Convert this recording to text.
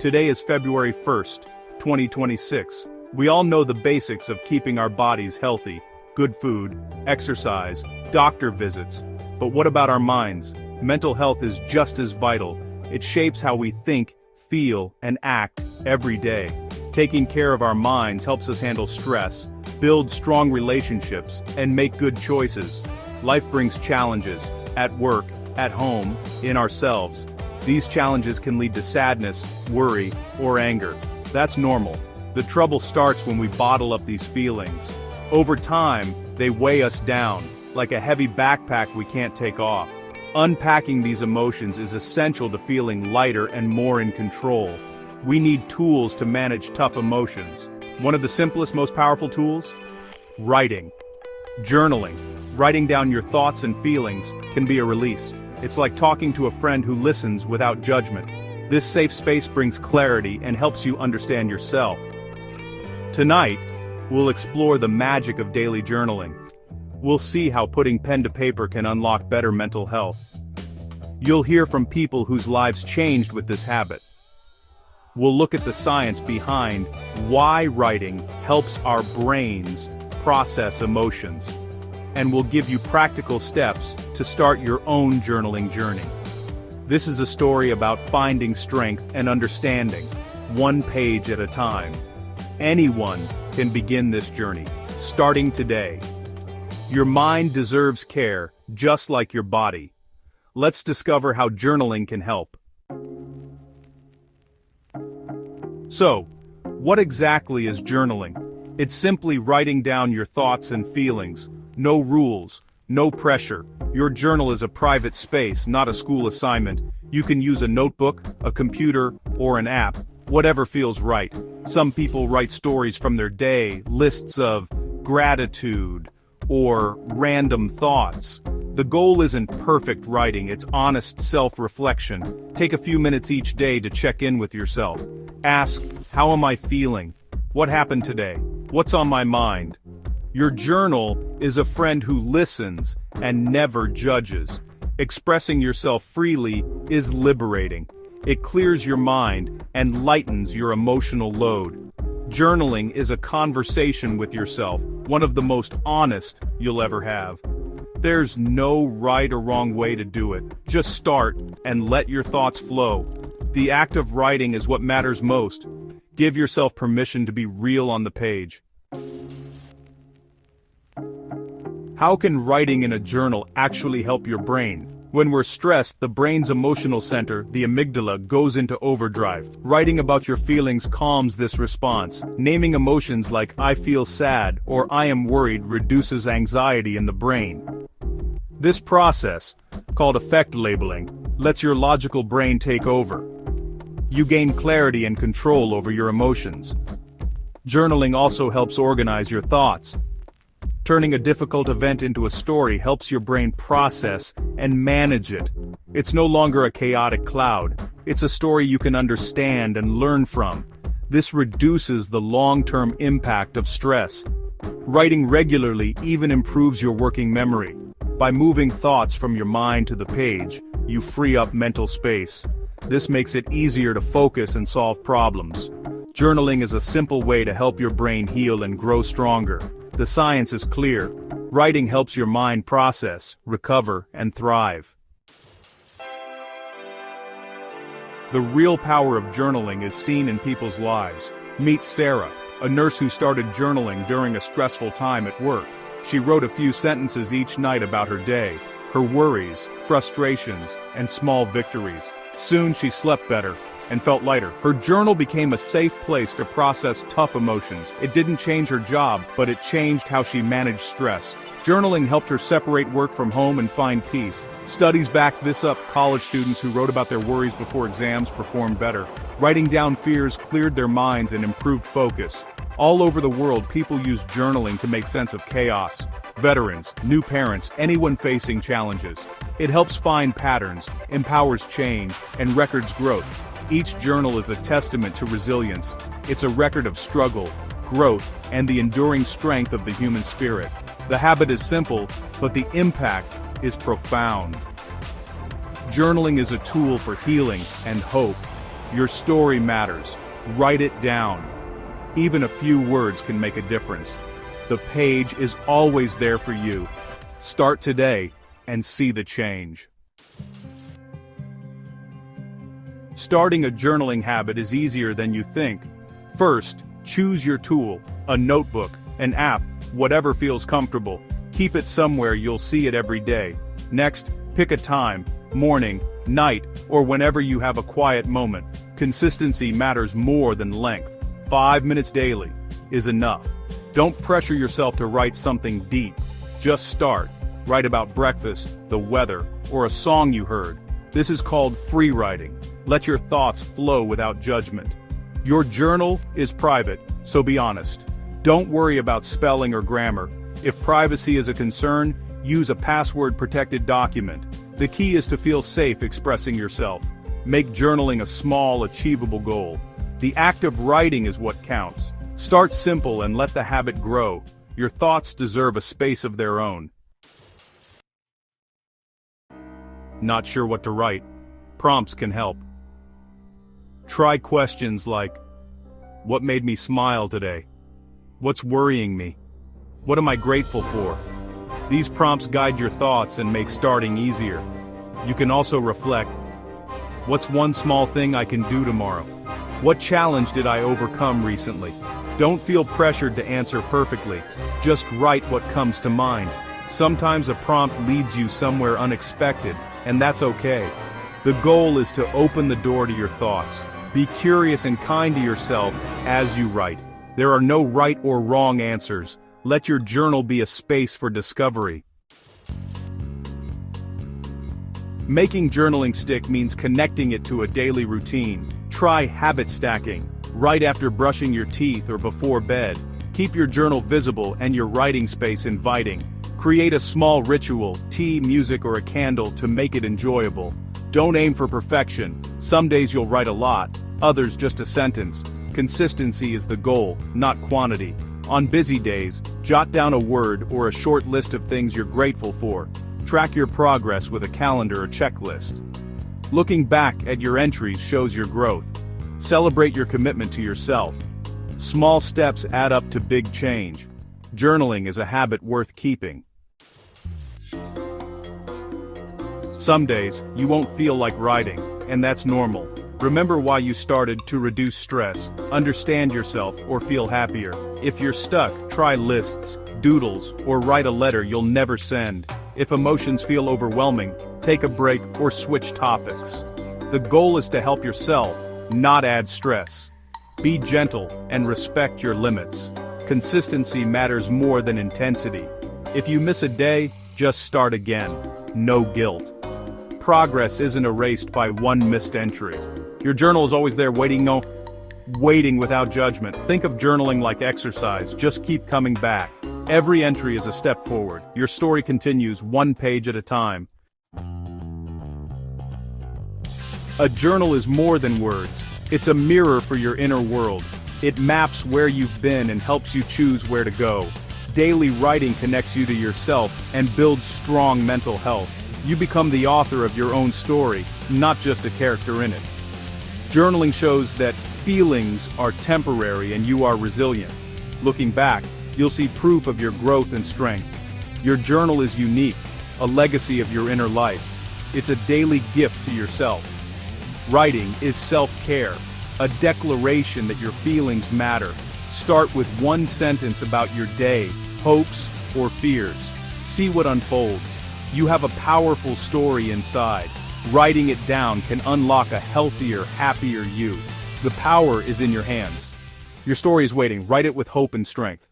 Today is February 1st, 2026. We all know the basics of keeping our bodies healthy: good food, exercise, doctor visits. But what about our minds? Mental health is just as vital. It shapes how we think, feel, and act every day. Taking care of our minds helps us handle stress, build strong relationships, and make good choices. Life brings challenges, at work, at home, in ourselves. These challenges can lead to sadness, worry, or anger. That's normal. The trouble starts when we bottle up these feelings. Over time, they weigh us down, like a heavy backpack we can't take off. Unpacking these emotions is essential to feeling lighter and more in control. We need tools to manage tough emotions. One of the simplest, most powerful tools? Writing. Journaling. Writing down your thoughts and feelings can be a release. It's like talking to a friend who listens without judgment. This safe space brings clarity and helps you understand yourself. Tonight, we'll explore the magic of daily journaling. We'll see how putting pen to paper can unlock better mental health. You'll hear from people whose lives changed with this habit. We'll look at the science behind why writing helps our brains process emotions. And we'll give you practical steps to start your own journaling journey. This is a story about finding strength and understanding, one page at a time. Anyone can begin this journey, starting today. Your mind deserves care, just like your body. Let's discover how journaling can help. So, what exactly is journaling? It's simply writing down your thoughts and feelings. No rules, no pressure. Your journal is a private space, not a school assignment. You can use a notebook, a computer, or an app, whatever feels right. Some people write stories from their day, lists of gratitude, or random thoughts. The goal isn't perfect writing, it's honest self-reflection. Take a few minutes each day to check in with yourself. Ask, how am I feeling? What happened today? What's on my mind? Your journal is a friend who listens and never judges. Expressing yourself freely is liberating. It clears your mind and lightens your emotional load. Journaling is a conversation with yourself, one of the most honest you'll ever have. There's no right or wrong way to do it. Just start and let your thoughts flow. The act of writing is what matters most. Give yourself permission to be real on the page. How can writing in a journal actually help your brain? When we're stressed, the brain's emotional center, the amygdala, goes into overdrive. Writing about your feelings calms this response. Naming emotions like "I feel sad" or "I am worried" reduces anxiety in the brain. This process, called affect labeling, lets your logical brain take over. You gain clarity and control over your emotions. Journaling also helps organize your thoughts. Turning a difficult event into a story helps your brain process and manage it. It's no longer a chaotic cloud. It's a story you can understand and learn from. This reduces the long-term impact of stress. Writing regularly even improves your working memory. By moving thoughts from your mind to the page, you free up mental space. This makes it easier to focus and solve problems. Journaling is a simple way to help your brain heal and grow stronger. The science is clear. Writing helps your mind process, recover, and thrive. The real power of journaling is seen in people's lives. Meet Sarah, a nurse who started journaling during a stressful time at work. She wrote a few sentences each night about her day, her worries, frustrations, and small victories. Soon she slept better and felt lighter. Her journal became a safe place to process tough emotions. It didn't change her job, but it changed how she managed stress. Journaling helped her separate work from home and find peace. Studies back this up. College students who wrote about their worries before exams performed better. Writing down fears cleared their minds and improved focus. All over the world, people use journaling to make sense of chaos. Veterans, new parents, anyone facing challenges. It helps find patterns, empowers change, and records growth. Each journal is a testament to resilience. It's a record of struggle, growth, and the enduring strength of the human spirit. The habit is simple, but the impact is profound. Journaling is a tool for healing and hope. Your story matters. Write it down. Even a few words can make a difference. The page is always there for you. Start today and see the change. Starting a journaling habit is easier than you think. First, choose your tool, a notebook, an app, whatever feels comfortable. Keep it somewhere you'll see it every day. Next, pick a time, morning, night, or whenever you have a quiet moment. Consistency matters more than length. 5 minutes daily is enough. Don't pressure yourself to write something deep. Just start. Write about breakfast, the weather, or a song you heard. This is called free writing. Let your thoughts flow without judgment. Your journal is private, so be honest. Don't worry about spelling or grammar. If privacy is a concern, use a password-protected document. The key is to feel safe expressing yourself. Make journaling a small, achievable goal. The act of writing is what counts. Start simple and let the habit grow. Your thoughts deserve a space of their own. Not sure what to write? Prompts can help. Try questions like, what made me smile today? What's worrying me? What am I grateful for? These prompts guide your thoughts and make starting easier. You can also reflect, what's one small thing I can do tomorrow? What challenge did I overcome recently? Don't feel pressured to answer perfectly. Just write what comes to mind. Sometimes a prompt leads you somewhere unexpected, and that's okay. The goal is to open the door to your thoughts. Be curious and kind to yourself as you write. There are no right or wrong answers. Let your journal be a space for discovery. Making journaling stick means connecting it to a daily routine. Try habit stacking. Write after brushing your teeth or before bed. Keep your journal visible and your writing space inviting. Create a small ritual, tea, music, or a candle to make it enjoyable. Don't aim for perfection. Some days you'll write a lot, others just a sentence. Consistency is the goal, not quantity. On busy days, jot down a word or a short list of things you're grateful for. Track your progress with a calendar or checklist. Looking back at your entries shows your growth. Celebrate your commitment to yourself. Small steps add up to big change. Journaling is a habit worth keeping. Some days, you won't feel like writing, and that's normal. Remember why you started: to reduce stress, understand yourself, or feel happier. If you're stuck, try lists, doodles, or write a letter you'll never send. If emotions feel overwhelming, take a break or switch topics. The goal is to help yourself, not add stress. Be gentle and respect your limits. Consistency matters more than intensity. If you miss a day, just start again. No guilt. Progress isn't erased by one missed entry. Your journal is always there waiting without judgment. Think of journaling like exercise, just keep coming back. Every entry is a step forward. Your story continues, one page at a time. A journal is more than words. It's a mirror for your inner world. It maps where you've been and helps you choose where to go. Daily writing connects you to yourself and builds strong mental health. You become the author of your own story, not just a character in it. Journaling shows that feelings are temporary and you are resilient. Looking back, you'll see proof of your growth and strength. Your journal is unique, a legacy of your inner life. It's a daily gift to yourself. Writing is self-care, a declaration that your feelings matter. Start with one sentence about your day, hopes, or fears. See what unfolds. You have a powerful story inside. Writing it down can unlock a healthier, happier you. The power is in your hands. Your story is waiting. Write it with hope and strength.